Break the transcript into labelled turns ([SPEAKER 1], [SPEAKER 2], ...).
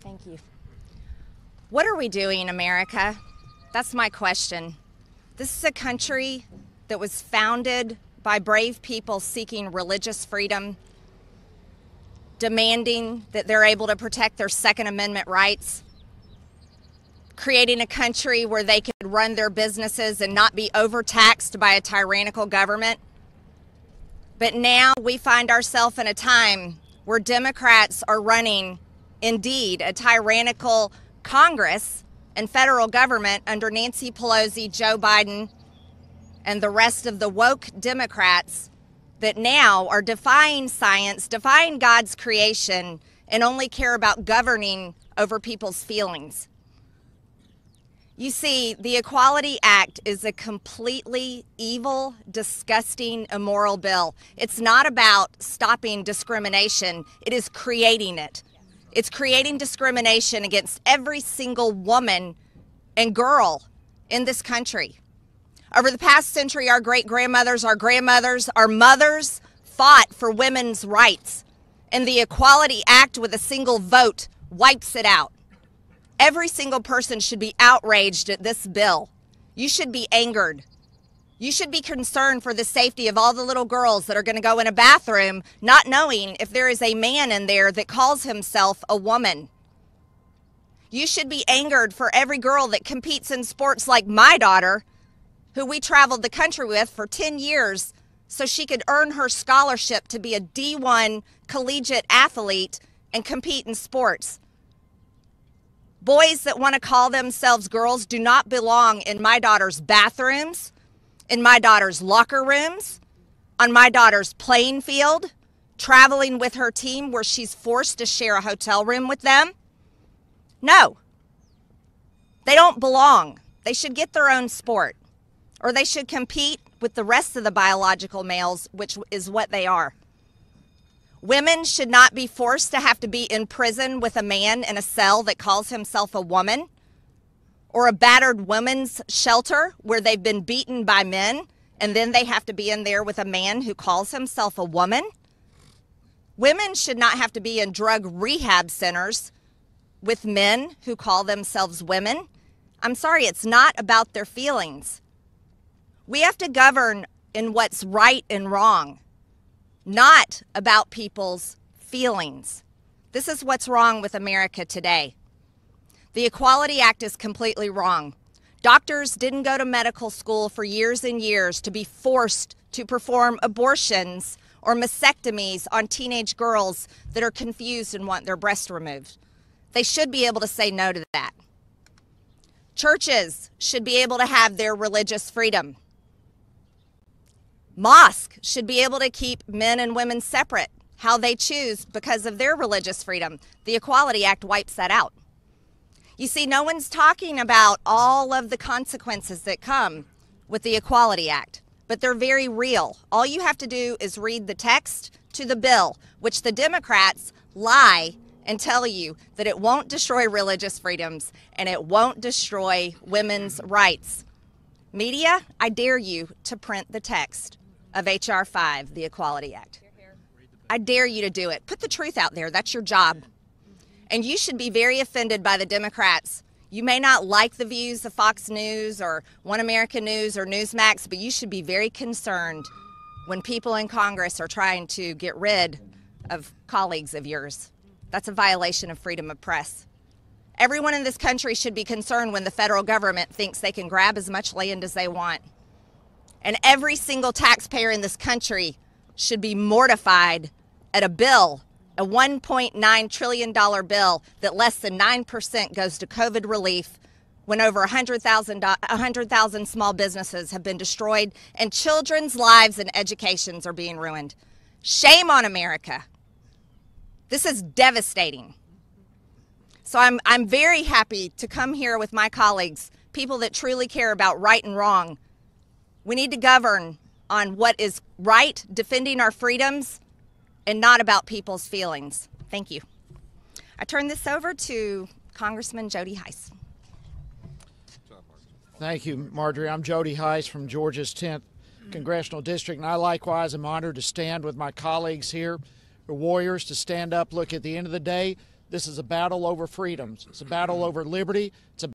[SPEAKER 1] Thank you. What are we doing, America? That's my question. This is a country that was founded by brave people seeking religious freedom, demanding that they're able to protect their Second Amendment rights, creating a country where they could run their businesses and not be overtaxed by a tyrannical government. But now we find ourselves in a time where Democrats are running, indeed, a tyrannical Congress and federal government under Nancy Pelosi, Joe Biden, and the rest of the woke Democrats that now are defying science, defying God's creation, and only care about governing over people's feelings. You see, the Equality Act is a completely evil, disgusting, immoral bill. It's not about stopping discrimination. It is creating it. It's creating discrimination against every single woman and girl in this country. Over the past century, our great-grandmothers, our grandmothers, our mothers fought for women's rights. And the Equality Act, with a single vote, wipes it out. Every single person should be outraged at this bill. You should be angered. You should be concerned for the safety of all the little girls that are going to go in a bathroom not knowing if there is a man in there that calls himself a woman. You should be angered for every girl that competes in sports like my daughter, who we traveled the country with for 10 years so she could earn her scholarship to be a D1 collegiate athlete and compete in sports. Boys that want to call themselves girls do not belong in my daughter's bathrooms, in my daughter's locker rooms, on my daughter's playing field, traveling with her team where she's forced to share a hotel room with them. No, they don't belong. They should get their own sport, or they should compete with the rest of the biological males, which is what they are. Women should not be forced to have to be in prison with a man in a cell that calls himself a woman, or a battered women's shelter where they've been beaten by men, and then they have to be in there with a man who calls himself a woman. Women should not have to be in drug rehab centers with men who call themselves women. I'm sorry, it's not about their feelings. We have to govern in what's right and wrong, not about people's feelings. This is what's wrong with America today. The Equality Act is completely wrong. Doctors didn't go to medical school for years and years to be forced to perform abortions or mastectomies on teenage girls that are confused and want their breast removed. They should be able to say no to that. Churches should be able to have their religious freedom. Mosques should be able to keep men and women separate, how they choose because of their religious freedom. The Equality Act wipes that out. You see, no one's talking about all of the consequences that come with the Equality Act, but they're very real. All you have to do is read the text to the bill, which the Democrats lie and tell you that it won't destroy religious freedoms and it won't destroy women's rights. Media, I dare you to print the text of H.R. 5, the Equality Act. I dare you to do it. Put the truth out there. That's your job. And you should be very offended by the Democrats. You may not like the views of Fox News or One American News or Newsmax, but you should be very concerned when people in Congress are trying to get rid of colleagues of yours. That's a violation of freedom of press. Everyone in this country should be concerned when the federal government thinks they can grab as much land as they want. And every single taxpayer in this country should be mortified at a bill, a $1.9 trillion bill, that less than 9% goes to COVID relief when over 100,000 small businesses have been destroyed and children's lives and educations are being ruined. Shame on America. This is devastating. So I'm very happy to come here with my colleagues, people that truly care about right and wrong. We need to govern on what is right, defending our freedoms, and not about people's feelings. Thank you. I turn this over to Congressman Jody Hice.
[SPEAKER 2] Thank you, Marjorie. I'm Jody Hice from Georgia's 10th Congressional District, and I likewise am honored to stand with my colleagues here, the warriors, to stand up. Look, at the end of the day, This is a battle over freedoms. It's a battle over liberty. It's a